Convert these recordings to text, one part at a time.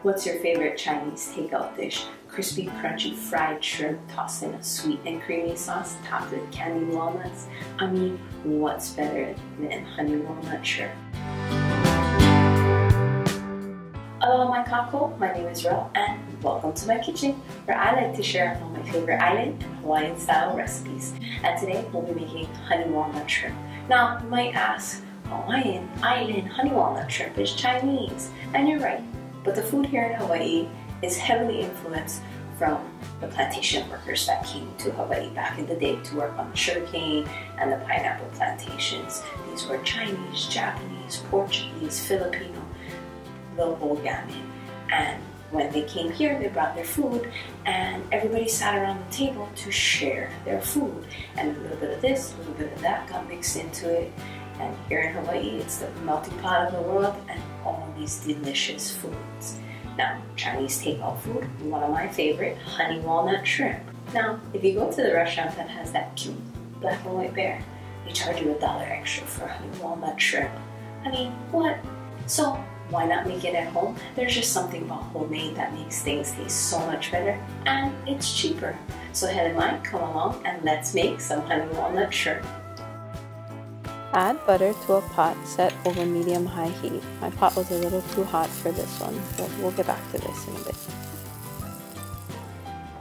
what's your favorite Chinese takeout dish? Crispy, crunchy fried shrimp tossed in a sweet and creamy sauce topped with candied walnuts. I mean, what's better than honey walnut shrimp? Hello my kako, my name is Relle and welcome to my kitchen where I like to share all my favorite island and Hawaiian style recipes. And today we'll be making honey walnut shrimp. Now you might ask, Hawaiian island honey walnut shrimp is Chinese, and you're right, but the food here in Hawaii is heavily influenced from the plantation workers that came to Hawaii back in the day to work on the sugarcane and the pineapple plantations. These were Chinese, Japanese, Portuguese, Filipino, the whole gamut. And when they came here, they brought their food and everybody sat around the table to share their food. And a little bit of this, a little bit of that got mixed into it. And here in Hawaii, it's the melting pot of the world and all these delicious foods. Now, Chinese takeout food, one of my favorite, honey walnut shrimp. Now, if you go to the restaurant that has that cute black and white bear, they charge you $1 extra for honey walnut shrimp. I mean, what? So, why not make it at home? There's just something about homemade that makes things taste so much better, and it's cheaper. So head in line, come along, and let's make some honey walnut shrimp. Add butter to a pot set over medium-high heat. My pot was a little too hot for this one, but we'll get back to this in a bit.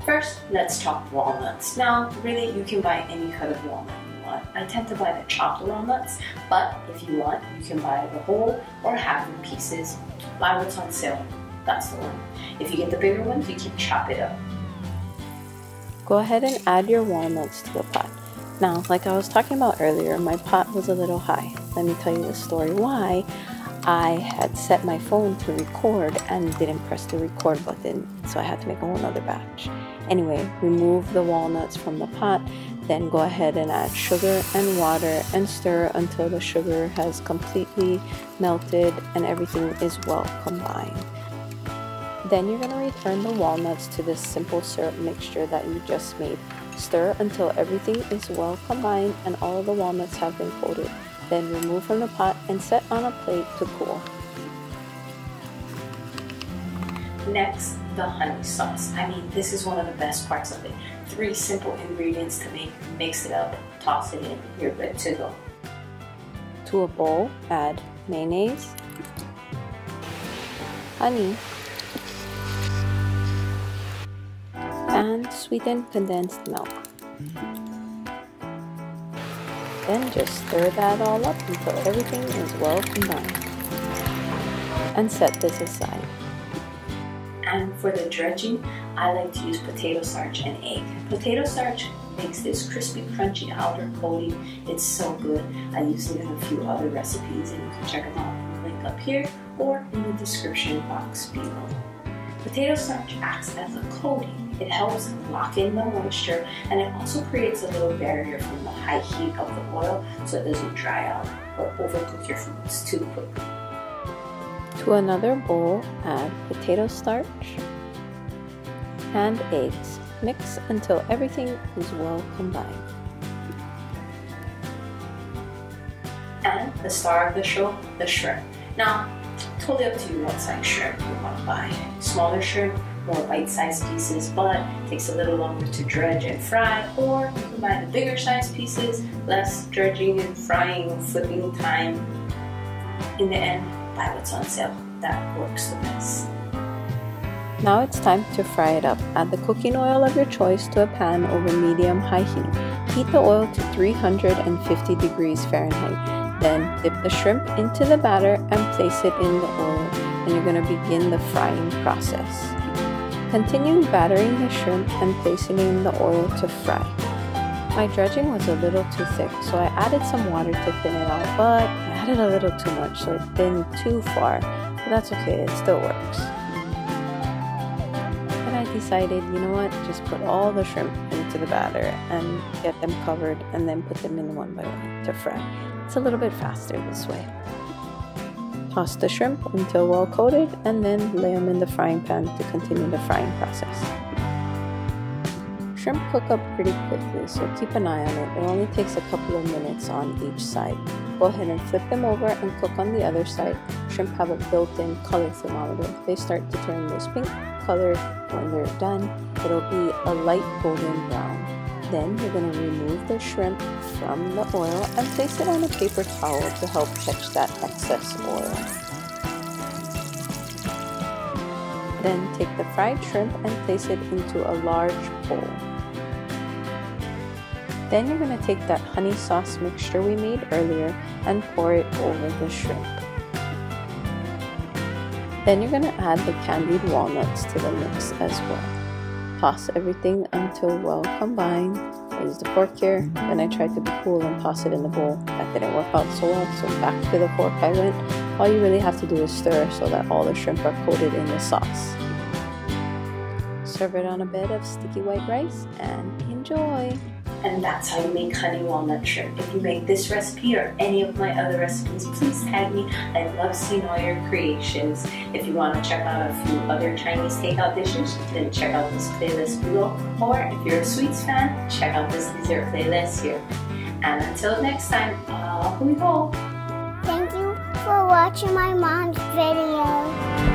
First, let's chop walnuts. Now, really, you can buy any kind of walnut you want. I tend to buy the chopped walnuts, but if you want, you can buy the whole or half in pieces. Buy what's on sale. That's the one. If you get the bigger ones, you can chop it up. Go ahead and add your walnuts to the pot. Now, like I was talking about earlier, my pot was a little high. Let me tell you the story why. I had set my phone to record and didn't press the record button, so I had to make a whole nother batch. Anyway, remove the walnuts from the pot, then go ahead and add sugar and water and stir until the sugar has completely melted and everything is well combined. Then you're going to return the walnuts to this simple syrup mixture that you just made. Stir until everything is well combined and all of the walnuts have been coated. Then remove from the pot and set on a plate to cool. Next, the honey sauce. I mean, this is one of the best parts of it. 3 simple ingredients to make. Mix it up, toss it in, you're good to go. To a bowl, add mayonnaise, honey, and sweetened condensed milk. Then just stir that all up until everything is well combined. And set this aside. And for the dredging, I like to use potato starch and egg. Potato starch makes this crispy, crunchy outer coating. It's so good. I use it in a few other recipes and you can check them out in the link up here or in the description box below. Potato starch acts as a coating. It helps lock in the moisture and it also creates a little barrier from the high heat of the oil so it doesn't dry out or overcook your foods too quickly. To another bowl, add potato starch and eggs. Mix until everything is well combined. And the star of the show, the shrimp. Now, totally up to you what size shrimp you want to buy. Smaller shrimp, more bite-sized pieces, but it takes a little longer to dredge and fry, or you can buy the bigger size pieces, less dredging and frying and flipping time. In the end, buy what's on sale. That works the best. Now it's time to fry it up. Add the cooking oil of your choice to a pan over medium-high heat. Heat the oil to 350 degrees Fahrenheit. Then dip the shrimp into the batter and place it in the oil, and you're going to begin the frying process. Continue battering the shrimp and placing it in the oil to fry. My dredging was a little too thick, so I added some water to thin it out, but I added a little too much, so it thinned too far. But that's okay, it still works. And I decided, you know what, just put all the shrimp into the batter and get them covered and then put them in one by one to fry. It's a little bit faster this way. Toss the shrimp until well coated and then lay them in the frying pan to continue the frying process. shrimp cook up pretty quickly, so keep an eye on it. It only takes a couple of minutes on each side. Go ahead and flip them over and cook on the other side. Shrimp have a built-in color thermometer. They start to turn this pink color. When they're done, it'll be a light golden brown. Then you're going to remove the shrimp from the oil and place it on a paper towel to help catch that excess oil. Then take the fried shrimp and place it into a large bowl. Then you're going to take that honey sauce mixture we made earlier and pour it over the shrimp. Then you're going to add the candied walnuts to the mix as well. Toss everything until well combined. I used the fork here, then I tried to be cool and toss it in the bowl. That didn't work out so well, so back to the fork I went. All you really have to do is stir so that all the shrimp are coated in the sauce. Serve it on a bed of sticky white rice and enjoy! And that's how you make honey walnut shrimp. If you make this recipe or any of my other recipes, please tag me. I love seeing all your creations. If you want to check out a few other Chinese takeout dishes, then check out this playlist below. Or if you're a sweets fan, check out this dessert playlist here. And until next time, off we go. Thank you for watching my mom's video.